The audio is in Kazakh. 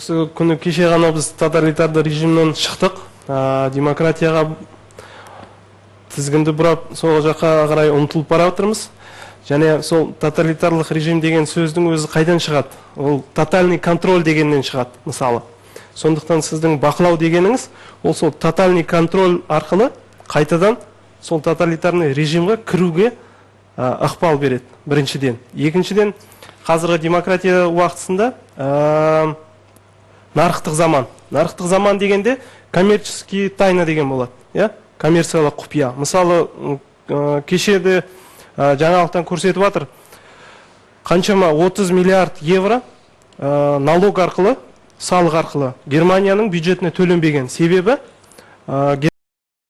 осы күні кеше ғана біз тоталитарды режимнен шықтық, демократияға тізгінді бұрап сол жаққа қарай ұмтылып бара жатырмыз. Және сол тоталитарлық режим деген сөздің өзі қайдан шығады? Ол тотальный контроль дегеннен шығады, мысалы. Сондықтан сіздің бақылау дегеніңіз, ол сол тотальный контроль арқылы қайтадан сол тоталитарный режимге кіруге ықпал береді, біріншіден. Екіншіден, қазіргі демократия уақытысында нарықтық заман. Нарықтық заман дегенде коммерческий тайна деген болады, коммерциялық құпия. Мысалы, кешеде жаңалықтан көрсетіп жатыр, қаншама 30 миллиард евро налог арқылы, салық арқылы Германияның бюджетіне төленбеген. Себебі